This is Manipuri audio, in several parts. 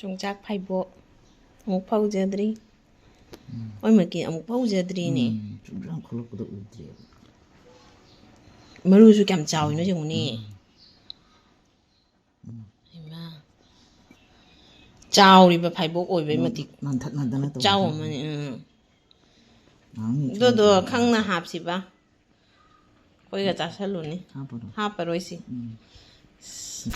ꯆꯣꯡꯆꯥꯛ ꯐꯥꯏꯕꯣꯛ ꯑꯃꯨꯛ ꯐꯧꯖꯗ꯭ꯔꯤ ꯑꯣꯏꯃꯛꯀꯤ ꯑꯃꯨꯛ ꯐꯧꯖꯗ꯭ꯔꯤꯅꯦ ꯆꯣꯡꯆꯥꯛ ꯈꯨꯜꯂꯛꯄꯗ ꯎꯗ꯭ꯔꯦꯕ ꯃꯔꯨꯁꯨ ꯀꯌꯥꯝ ꯆꯥꯎꯏꯅꯣ ꯌꯦꯡꯉꯨꯅꯦ ꯏꯃꯥ ꯆꯥꯎꯔꯤꯕ ꯐꯥꯏꯕꯣꯛ ꯑꯣꯏꯕꯩ ꯃꯇꯤꯛ ꯅꯥꯟꯊꯠ ꯅꯥꯟꯊꯠꯅ ꯆꯥꯎ ꯇꯧꯕ ꯑꯃꯅꯤ ꯑꯗꯨꯗꯣ ꯈꯪꯅ ꯍꯥꯞꯁꯤꯕ ꯑꯩꯈꯣꯏꯒ ꯆꯥꯁꯜꯂꯨꯅꯤ ꯍꯥꯞꯄꯔꯣꯏꯁꯤ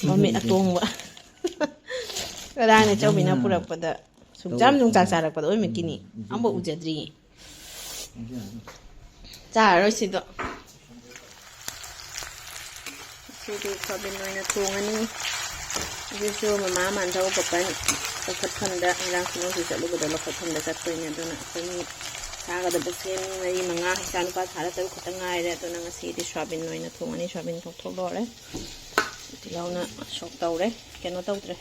ꯃꯃꯤꯠ ꯑꯇꯣꯡꯕ ꯀꯗꯥꯏꯅ ꯆꯧꯕꯤꯅ ꯄꯨꯔꯛꯄꯗ ꯁꯨꯡꯆꯥꯝ ꯆꯣꯡꯆꯥꯛ ꯆꯥꯔꯛꯄꯗ ꯑꯣꯏꯃꯛꯀꯤꯅꯤ ꯑꯃꯐꯥꯎ ꯎꯖꯗ꯭ꯔꯤꯌꯦ ꯆꯥꯔꯔꯣꯏ ꯁꯤꯗꯤ ꯁꯣꯌꯥꯕꯤꯟ ꯑꯣꯏꯅ ꯊꯣꯡꯉꯅꯤ ꯑꯗꯨꯁꯨ ꯃꯃꯥ ꯃꯥꯟꯊꯧ ꯄꯄꯟ ꯂꯧꯈꯠꯐꯝꯗ ꯉꯔꯥꯡ ꯈꯨꯅꯧꯁꯨ ꯆꯠꯂꯨꯕꯗ ꯂꯧꯈꯠꯐꯝꯗ ꯆꯠꯇꯣꯏꯅꯦ ꯑꯗꯨꯅ ꯑꯩꯈꯣꯏ ꯆꯥꯒꯗꯕꯁꯦ 4-5 ꯏꯆꯥꯅꯨꯄꯥ ꯊꯥꯔ 6 ꯈꯛꯇꯪ ꯉꯥꯏꯔꯦ ꯑꯗꯨꯅ ꯉꯁꯤꯗꯤ ꯁꯣꯌꯥꯕꯤꯟ ꯑꯣꯏꯅ ꯊꯣꯡꯉꯅꯤ ꯁꯣꯌꯥꯕꯤꯟ ꯊꯣꯛꯂꯣꯔꯦ ꯇꯤꯜꯍꯧꯅ ꯁꯣꯛ ꯇꯧꯔꯦ ꯀꯩꯅꯣ ꯇꯧꯗ꯭ꯔꯦ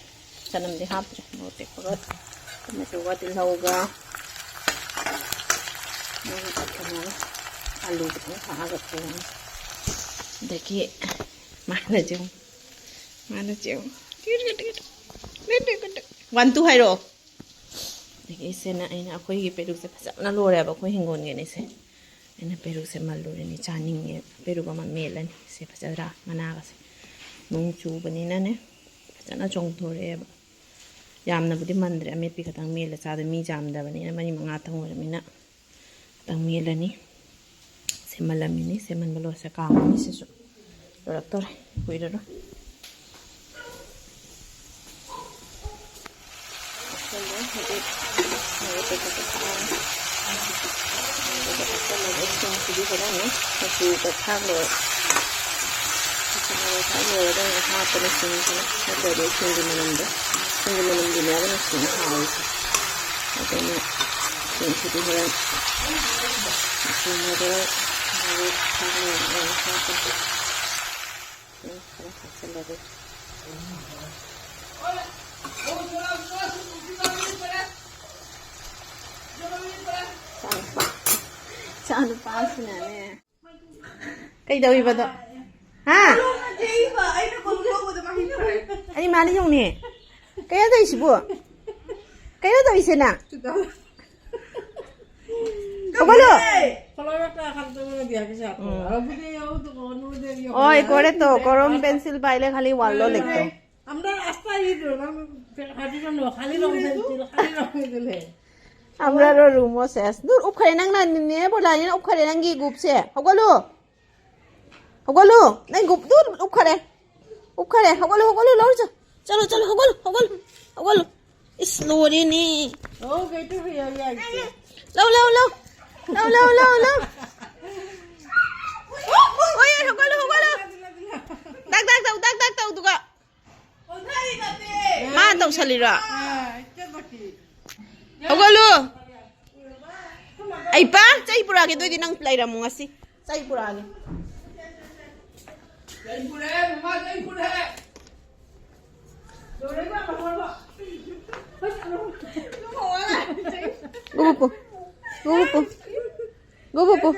ꯆꯅꯝꯗꯤ ꯍꯥꯞꯇ꯭ꯔꯦ ꯃꯣꯔꯣꯛ ꯇꯦꯛꯄꯒ ꯇꯣꯃꯦꯇꯣꯒ ꯇꯤꯜꯍꯧꯒ ꯀꯩꯅꯣ ꯑꯂꯨ ꯈꯤꯇꯪ ꯊꯥꯛꯑꯒ ꯊꯣꯡꯉꯅꯤ ꯑꯗꯒꯤ ꯃꯥꯅ 1-2 ꯍꯥꯏꯔꯛꯑꯣ ꯑꯗꯒꯤ ꯏꯆꯦꯅ ꯑꯩꯅ ꯑꯩꯈꯣꯏꯒꯤ ꯄꯦꯔꯨꯛꯁꯦ ꯐꯖꯅ ꯂꯣꯏꯔꯦꯕ ꯑꯩꯈꯣꯏ ꯍꯤꯡꯒꯣꯜꯒꯤꯅꯤꯁꯦ ꯑꯩꯅ ꯄꯦꯔꯨꯛꯁꯦ ꯃꯜꯂꯨꯔꯅꯤ ꯆꯥꯅꯤꯡꯉꯦ ꯄꯦꯔꯨꯛ ꯑꯃ ꯃꯦꯠꯂꯅꯤ ꯁꯦ ꯐꯖꯗ꯭ꯔꯥ ꯃꯅꯥꯒꯁꯦ ꯅꯣꯡ ꯆꯨꯕꯅꯤꯅꯅꯦ ꯐꯖꯅ ꯆꯣꯡꯊꯣꯔꯛꯑꯦꯕ ꯌꯥꯝꯅꯕꯨꯗꯤ ꯃꯟꯗ꯭ꯔꯦ ꯑꯃꯦꯠꯄꯤ ꯈꯛꯇꯪ ꯃꯦꯠꯂ ꯆꯥꯗ ꯃꯤ ꯌꯥꯝꯗꯕꯅꯤꯅ 4-5ꯇꯪ ꯑꯣꯏꯔꯕꯅꯤꯅ ꯈꯛꯇꯪ ꯃꯦꯠꯂꯅꯤ ꯁꯦꯝꯃꯜꯂꯝꯃꯤꯅꯤ ꯁꯦꯝꯃꯟꯕ ꯂꯣꯏꯁꯦ ꯀꯥꯝꯃꯅꯤ ꯁꯤꯁꯨ ꯂꯣꯏꯔꯛꯇꯣꯔꯦ ꯀꯨꯏꯔꯔꯣꯏ ꯆꯥꯅꯨꯄꯥꯁꯤꯅꯅꯦ ꯀꯩꯗꯧꯔꯤꯕꯗꯣ ꯍꯥ ꯑꯩ ꯃꯥꯅ ꯌꯧꯅꯦ ꯀꯩꯅꯣ ꯇꯧꯔꯤꯁꯤꯕꯨ ꯀꯩꯅꯣ ꯇꯧꯔꯤꯁꯦ ꯅꯪ ꯍꯧꯒꯠꯂꯣ ओए करे तो करम पेंसिल पाइले खाली वालो लिखतो আমরা রাস্তায় দিও না হাঁটি না খালি রং পেন্সিল খালি রং দিলে আমরা रो रूमो सेस दूर उपखरे नंग ना ने बोला नि उपखरे नंगी गुप से हगलो नहीं गुप दूर उपखरे हगलो लौर चलो हगलो इस लोरी नी ओ गेटू भैया लो ओए हगलो दाग ताउ दुगा मा तौसलिरा हगलो आई पा चै पुरागे दोइदि नंग लैरमु ngasi चै पुरागे Gubupu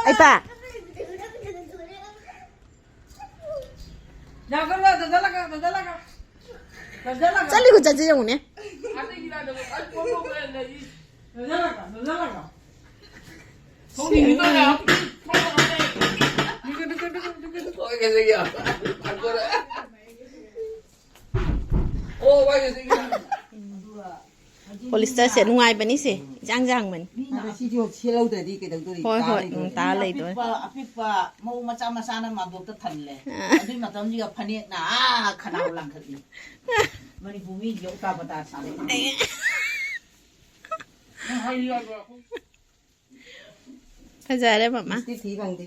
ay pa चली को चाची जाऊँ ने Polyester sẽ nuai bani se jang man hoi ta lei doi apipa mau macha na ma dok ta thanle adui matam ji ga phane na khanau lang khati mani bumi yo ta bata sa le fazare mama thi bang di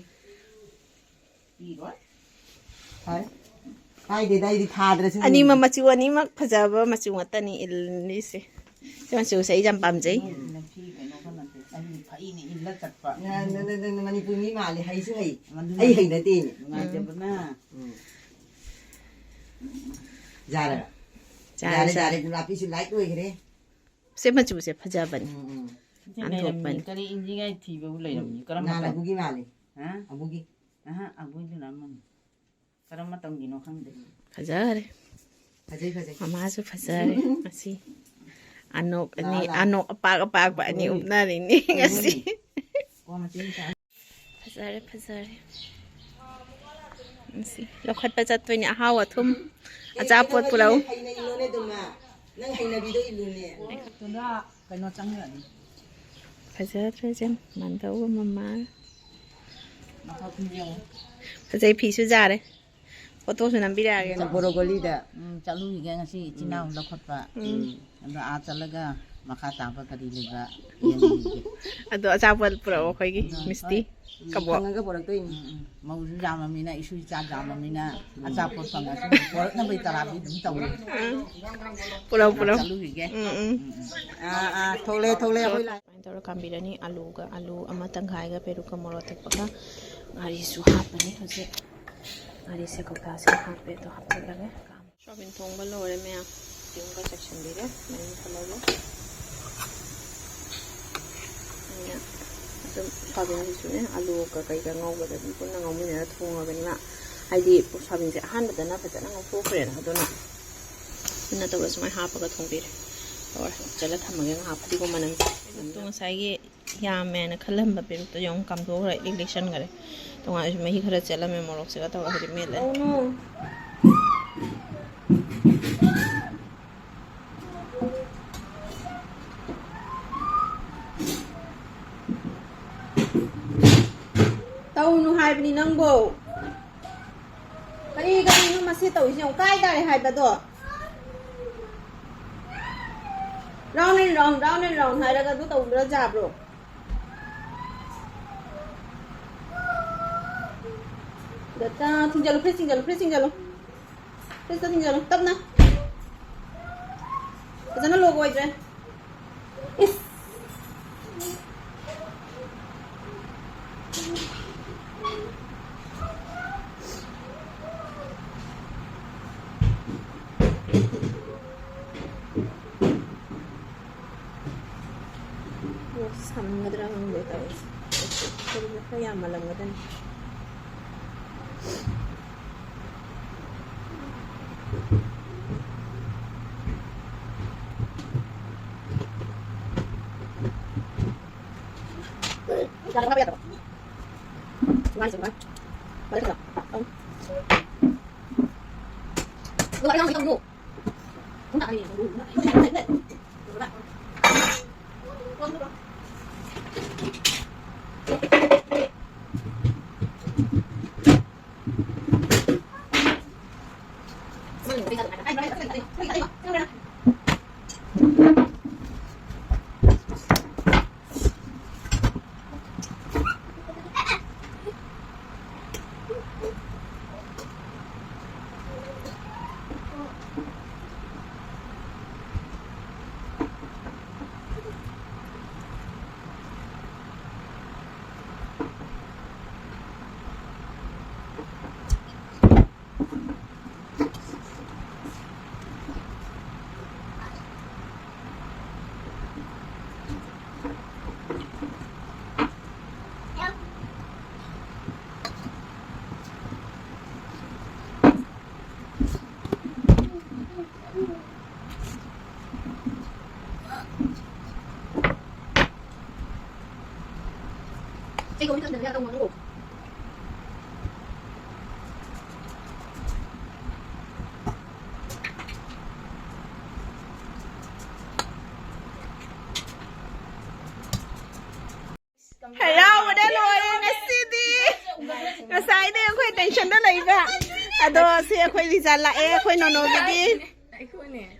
pi ro hai de dai di tha dre ani ma machu ani mak phajaba machu ngata ni ilni se machu sei jam pam jai Manipur mi mali hay su hay hay na tin na jare gulapi su like oi gre se machu se phajaban an thopban kari inji gai thi bu lai ram karam na bugi mali ha abugi abugi du na man karam matam gi no khang de phajare ꯐꯖꯩ ꯐꯖꯩ ꯃꯃꯥꯁꯨ ꯐꯖꯔꯦ ꯉꯁꯤ ꯑꯅꯣꯛ ꯑꯅꯤ ꯑꯅꯣꯛ ꯑꯄꯥꯛꯄ ꯑꯅꯤ ꯎꯞꯅꯔꯤꯅꯤ ꯉꯁꯤ ꯐꯖꯔꯦ ꯐꯖꯔꯦ ꯉꯁꯤ ꯂꯧꯈꯠꯄ ꯆꯠꯇꯣꯏꯅꯦ ꯑꯍꯥꯎ ꯑꯊꯨꯝ ꯑꯆꯥꯄꯣꯠ ꯄꯨꯔꯛꯎ ꯅꯪ ꯍꯩꯅꯕꯤꯗꯣ ꯏꯜꯂꯨꯅꯦ ꯀꯩꯅꯣ ꯆꯪꯉꯅꯤ ꯐꯖꯗ꯭ꯔꯦ ꯃꯥꯟꯗꯧꯒ ꯃꯃꯥ ꯐꯖꯩ ꯐꯤꯁꯨ ꯌꯥꯔꯦ ꯐꯣꯇꯣꯁꯨ ꯅꯝꯕꯤꯔꯛꯑꯒꯦ ꯕꯣꯔꯣꯒꯣꯂꯤꯗ ꯆꯠꯂꯨꯏꯒꯦ ꯉꯁꯤ ꯏꯆꯤꯟ ꯏꯅꯥꯎ ꯂꯧꯈꯠꯄ ꯑꯗꯣ ꯆꯠꯂꯒ ꯃꯈꯥ ꯇꯥꯕ ꯀꯔꯤ ꯂꯩꯕ ꯌꯦꯡꯉꯨꯒꯦ ꯑꯗꯣ ꯑꯆꯥꯄꯣꯠ ꯄꯨꯔꯛꯑꯣ ꯑꯩꯈꯣꯏꯒꯤ ꯃꯤꯁꯇꯤ ꯀꯕꯣꯛ ꯐꯪꯉꯒ ꯄꯨꯔꯛꯇꯣꯏꯅꯤ ꯃꯧꯁꯨ ꯌꯥꯝꯃꯃꯤꯅ ꯏꯁꯨ ꯏꯆꯥ ꯌꯥꯝꯃꯃꯤꯅ ꯑꯆꯥꯄꯣꯠ ꯐꯪꯉꯁꯨ ꯄꯨꯔꯛꯅꯕꯩ ꯇꯔꯥꯗꯤ ꯑꯗꯨꯝ ꯇꯧꯋꯤ ꯄꯨꯔꯛꯑꯣ ꯆꯠꯂꯨꯈꯤꯒꯦ ꯊꯣꯛꯂꯛꯑꯦ ꯑꯩꯈꯣꯏ ꯁꯨꯃꯥꯏꯅ ꯇꯧꯔ ꯀꯥꯝꯕꯤꯔꯅꯤ ꯑꯂꯨ ꯑꯃ ꯇꯪꯈꯥꯏꯒ ꯄꯦꯔꯨꯛꯀ ꯃꯣꯔꯣꯛ ꯑꯇꯦꯛꯄꯒ ꯉꯥꯔꯤꯁꯨ ꯍꯥꯞꯄꯅꯤ ꯍꯧꯖꯤꯛ ꯉꯥꯔꯤꯁꯦ ꯀꯧꯇꯥꯁꯦ ꯍꯥꯞꯄꯦ ꯑꯗꯣ ꯍꯥꯞꯆꯤꯜꯂꯒꯦ ꯁꯣꯌꯥꯕꯤꯟ ꯊꯣꯡꯕ ꯂꯣꯏꯔꯦ ꯃꯌꯥꯝ ꯌꯨꯝꯒ ꯆꯥꯏꯁꯤꯟꯕꯤꯔꯦ ꯃꯩ ꯃꯨꯠꯊꯠꯂꯒꯦ ꯑꯩꯅ ꯑꯗꯨꯝ ꯁꯣꯌꯥꯕꯤꯟꯁꯤꯁꯨꯅꯦ ꯑꯂꯨꯒ ꯀꯩꯒ ꯉꯧꯕꯗ ꯑꯗꯨꯝ ꯄꯨꯟꯅ ꯉꯧꯃꯤꯟꯅꯔ ꯊꯣꯡꯉꯕꯅꯤꯅ ꯍꯥꯏꯗꯤ ꯁꯣꯌꯥꯕꯤꯟꯁꯦ ꯑꯍꯥꯟꯕꯗꯅ ꯐꯖꯅ ꯉꯧꯊꯣꯛꯈ꯭ꯔꯦꯅ ꯑꯗꯨꯅ ꯄꯨꯟꯅ ꯇꯧꯔ ꯁꯨꯃꯥꯏꯅ ꯍꯥꯞꯄꯒ ꯊꯣꯡꯕꯤꯔꯦ ꯂꯣꯏꯔꯦ ꯆꯠꯂ ꯊꯝꯃꯒꯦ ꯉꯥꯏꯍꯥꯛ ꯐꯗꯤꯒꯣꯝ ꯃꯅꯝꯁꯦ ꯄꯦꯔꯨꯛꯇꯣ ꯉꯁꯥꯏꯒꯤ ꯌꯥꯝꯃꯦꯅ ꯈꯜꯂꯝꯕ ꯄꯦꯔꯨꯛꯇꯣ ꯌꯥꯝ ꯀꯥꯝꯊꯣꯛꯈ꯭ꯔꯦ ꯂꯤꯛꯁꯟꯈꯔꯦ ꯇꯣꯉꯥꯟꯅꯁꯨ ꯃꯍꯤ ꯈꯔ ꯆꯦꯠꯂꯝꯃꯦ ꯃꯣꯔꯣꯛꯁꯤꯒ ꯇꯧꯔꯒ ꯍꯧꯖꯤꯛ ꯃꯦꯠꯂꯦ ꯇꯧꯅꯨ ꯍꯥꯏꯕꯅꯤ ꯅꯪꯕꯣ ꯀꯔꯤꯅꯣ ꯃꯁꯤ ꯇꯧꯔꯤꯁꯤ ꯌꯥꯝ ꯀꯥꯏ ꯇꯥꯔꯦ ꯍꯥꯏꯕꯗꯣ राउंड एंड राउंड हायरगा दो तौद्रा जाब्रो दत्ता थिंजलो फ्रेस थिंजलो तब ना जना लोगो इधर इस samgadra hangde tawis kuri ka ya malangadan jangan apa ya to mari semua balik lah lu ada yang tunggu enggak ini这个我们可能要动动。Hello, đã rồi City. Ngày đây khơi tension đó lấy vậy. Ado sẽ khơi đi ra lại khơi nó đi.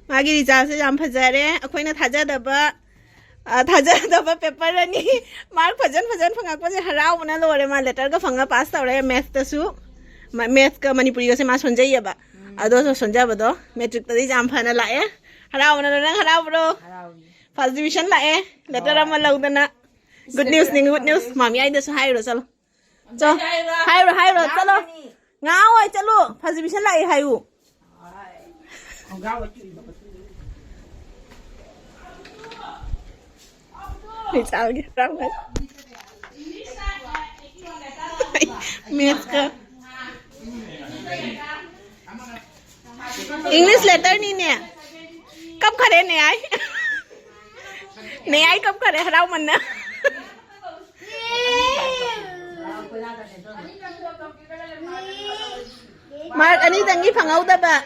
Magi đi ra sẽ làm phải ra đấy. Khơi nó thả ra được ba. थाजादबा पेपर अनि मार्क फजन फंगापसे हरावना लोरे मा लेटर का फंगा पास तौरे मैथ तसु मैथ का मणिपुरी से मा सोंजैयबा अदो सोंजाबदो मैट्रिक तदि जाम फना लाए हरावना नंग हरावब्रो फर्स्ट डिवीजन लाए लेटर अमा लौदना गुड न्यूज मामी आई दसु हाइरो चलो चो हाइरो चलो ngaoi चलो फर्स्ट डिवीजन लाए हाइउ sao cái rau hết mệt cơ English letter ni nè. Cấp khá đến này ấy. Này ấy cấp khá đến đâu mình nè. Mà anh ấy đang nghĩ phẳng ấu tập à.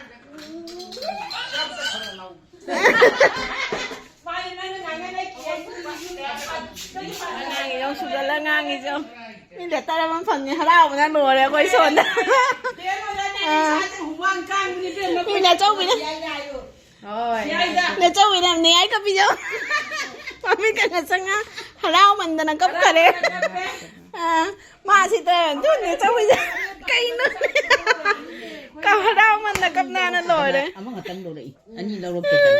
Ngang dong sudah lah ngang dong. Ini lihat ada mana phẳng ni harau mana luar ya koi son. Mình châu mình nè châu mình nè ấy cấp video. Mà mình cần sang á harau mình là cấp cả đấy. Mà si tê chút nè châu mình cây nữa. Cấp harau mình là cấp na nó lồi đấy. Amang ngatan do dai. Ani la ro petan.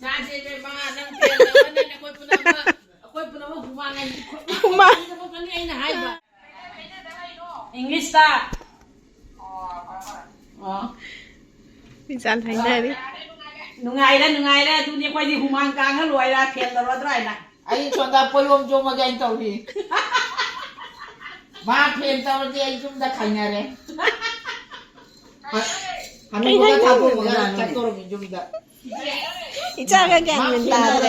Saje be ma nang tel na na koi puna ma humangan. Kuma. Kani ai na hai ba. English ta. Minsan thành đây đi. นุงไงแล้วดูนี่ค่อยสิหุมางกลางรวยละเพียนตลอดไรน่ะไอ้ชวนตาปวยมจมมาแกงเต่าดีมาเพียนเต่าดีไอ้จุ่มตะไคร้เนี่ยเลยหันไปก็ทำพวกมันจัดตัวมีจุ่มตะ Icha ka gang mental.